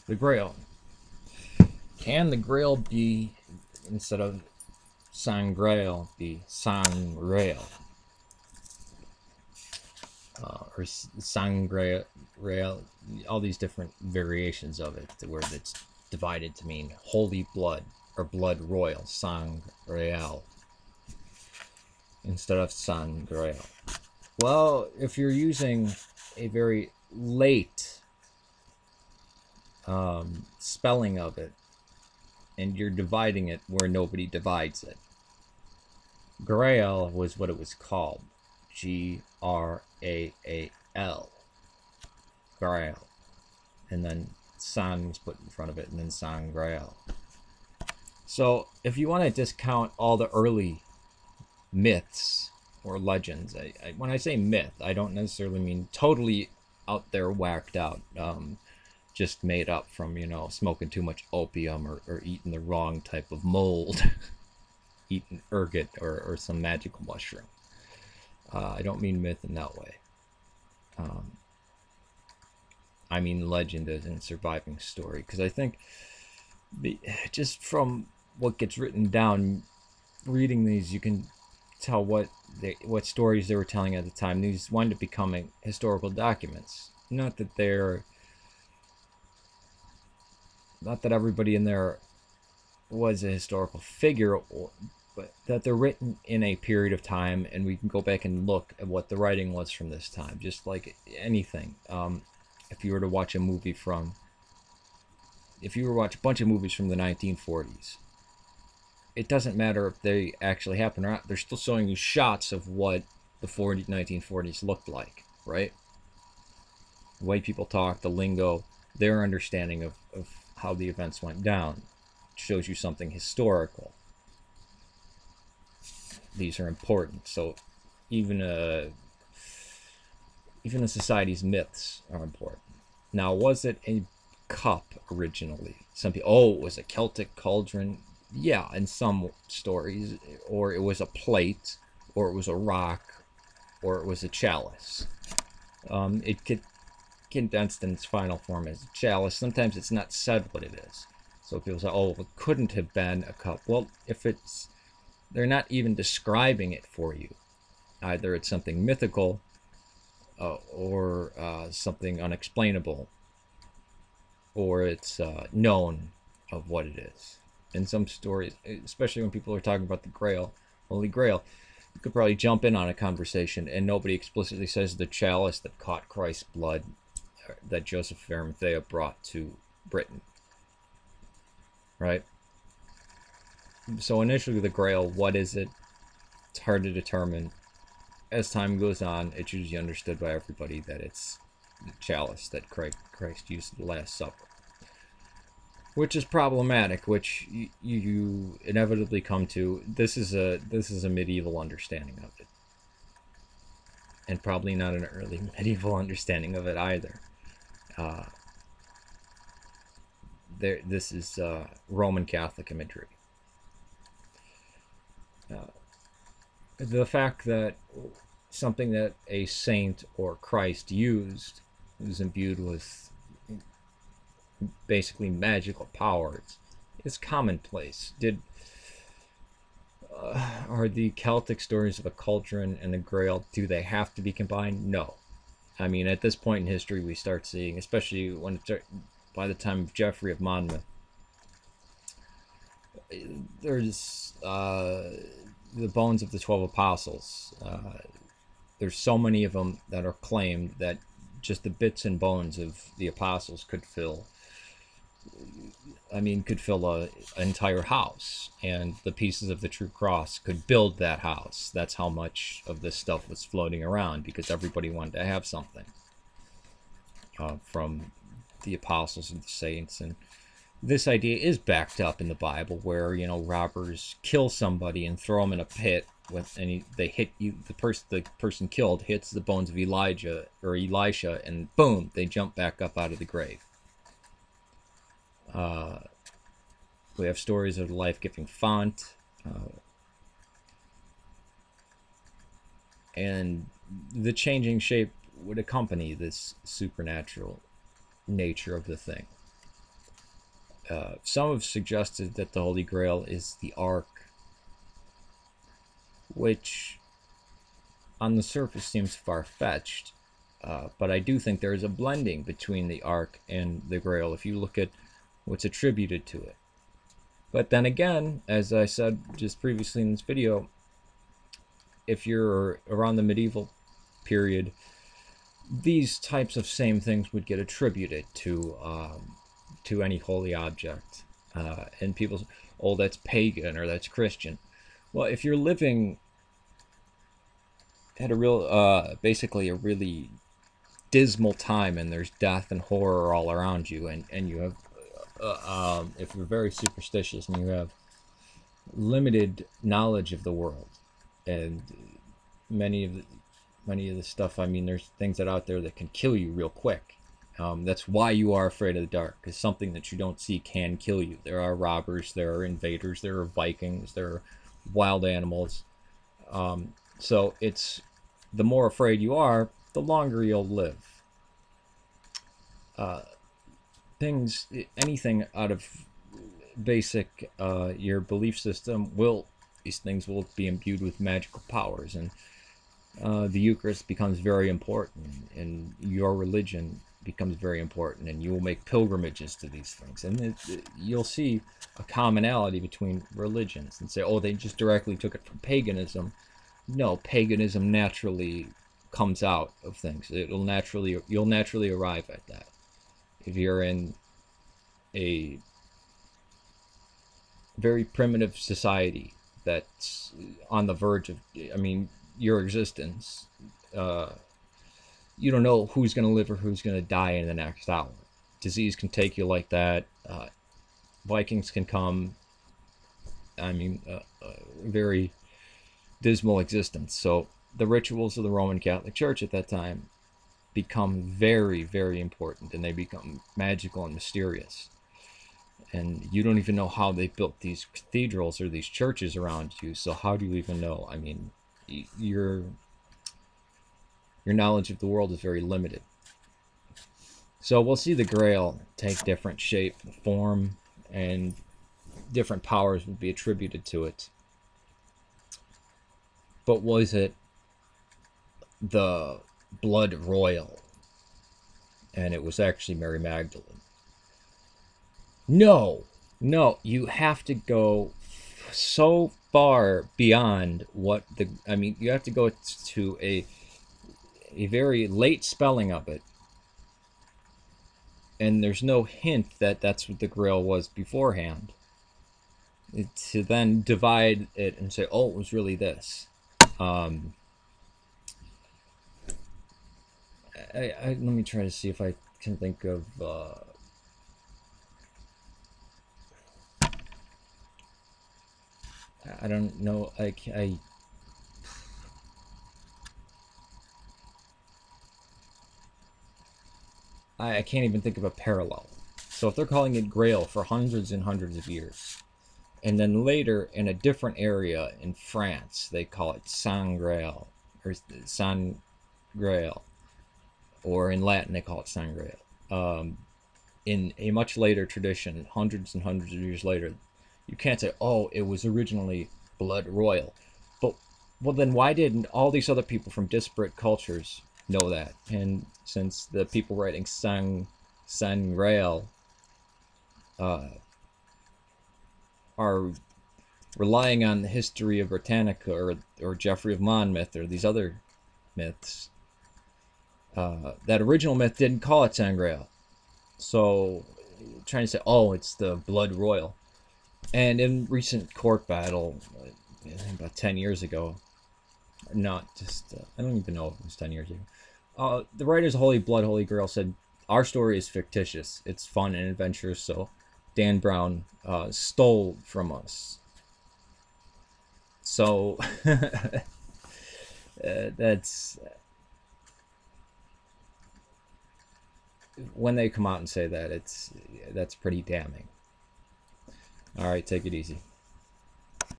The Grail. Can the Grail be, instead of sangraal, be sangraal? Or sangraal, all these different variations of it, where it's divided to mean holy blood or blood royal, sangraal, instead of sangraal. Well, if you're using a very late spelling of it, and you're dividing it where nobody divides it. Grail was what it was called. Graal. Grail. And then san was put in front of it, and then sangraal. So if you want to discount all the early myths or legends, when I say myth, I don't necessarily mean totally out there whacked out. Just made up from, smoking too much opium or eating the wrong type of mold, eating ergot or some magical mushroom. I don't mean myth in that way. I mean legend as in surviving story, because I think just from what gets written down, reading these, you can tell what stories they were telling at the time. These wind up becoming historical documents. Not that everybody in there was a historical figure, but that they're written in a period of time, and we can go back and look at what the writing was from this time, just like anything. If you were to watch a bunch of movies from the 1940s, it doesn't matter if they actually happened or not. They're still showing you shots of what the 1940s looked like, right? The way people talk, the lingo, their understanding of how the events went down shows you something historical. These are important. So even a society's myths are important. Now, was it a cup originally? Some people, it was a Celtic cauldron. Yeah, in some stories. Or it was a plate, or it was a rock, or it was a chalice. It could condensed in its final form as a chalice. Sometimes it's not said what it is. So people say, it couldn't have been a cup. Well, they're not even describing it for you. Either it's something mythical or something unexplainable, or it's known of what it is. In some stories, especially when people are talking about the Grail, Holy Grail, you could probably jump in on a conversation and nobody explicitly says the chalice that caught Christ's blood that Joseph of Arimathea brought to Britain. Right? So initially the Grail, what is it? It's hard to determine. As time goes on, it's usually understood by everybody that it's the chalice that Christ used at the Last Supper. Which is problematic, which you inevitably come to. This is a medieval understanding of it. And probably not an early medieval understanding of it either. This is Roman Catholic imagery. The fact that something that a saint or Christ used was imbued with basically magical powers is commonplace. Are the Celtic stories of a cauldron and the Grail, do they have to be combined? No. I mean, at this point in history, we start seeing, especially by the time of Geoffrey of Monmouth, there's the bones of the 12 apostles. There's so many of them that are claimed that just the bits and bones of the apostles could fill an entire house, and the pieces of the true cross could build that house. That's how much of this stuff was floating around, because everybody wanted to have something from the apostles and the saints. And this idea is backed up in the Bible, where robbers kill somebody and throw them in a pit, they hit you. The person killed hits the bones of Elijah or Elisha, and boom, they jump back up out of the grave. We have stories of the life-giving font, and the changing shape would accompany this supernatural nature of the thing. Some have suggested that the Holy Grail is the Ark, which on the surface seems far-fetched, but I do think there is a blending between the Ark and the Grail if you look at what's attributed to it. But then again, as I said just previously in this video, if you're around the medieval period, these types of same things would get attributed to any holy object, and people say, oh, that's pagan or that's Christian. Well, if you're living at a real, basically a really dismal time, and there's death and horror all around you, and you have, if you're very superstitious and you have limited knowledge of the world, and many of the stuff, I mean, there's things that are out there that can kill you real quick. That's why you are afraid of the dark, because something that you don't see can kill you. There are robbers, there are invaders, there are Vikings, there are wild animals. So it's, the more afraid you are, the longer you'll live. Anything out of basic your belief system these things will be imbued with magical powers, and the Eucharist becomes very important, and your religion becomes very important, and you will make pilgrimages to these things, and you'll see a commonality between religions, and say, oh, they just directly took it from paganism. No, paganism naturally comes out of things. You'll naturally arrive at that if you're in a very primitive society that's on the verge of, I mean, your existence. You don't know who's going to live or who's going to die in the next hour. Disease can take you like that. Vikings can come. I mean, very dismal existence. So the rituals of the Roman Catholic Church at that time become very, very important, and they become magical and mysterious. And you don't even know how they built these cathedrals or these churches around you. So how do you even know? I mean, your knowledge of the world is very limited. So we'll see the Grail take different shape, form, and different powers will be attributed to it. But was it the blood royal? And it was actually Mary Magdalene. No, you have to go so far beyond what you have to go to a very late spelling of it, and there's no hint that that's what the Grail was beforehand, to then divide it and say, oh, it was really this. Let me try to see if I can think of I don't know. I can't even think of a parallel. So if they're calling it Grail for hundreds and hundreds of years, and then later in a different area in France they call it sangraal or sangraal, or in Latin they call it sangraal. In a much later tradition, hundreds and hundreds of years later, you can't say, oh, it was originally blood royal. But, well, then why didn't all these other people from disparate cultures know that? And since the people writing sangraal are relying on the history of Britannica or Geoffrey of Monmouth or these other myths, that original myth didn't call it sangraal. So trying to say, oh, it's the blood royal. And in recent court battle, about 10 years ago, not just, I don't even know if it was 10 years ago, the writers of Holy Blood, Holy Grail said, our story is fictitious. It's fun and adventurous, so Dan Brown stole from us. So, that's, when they come out and say that, that's pretty damning. All right, take it easy.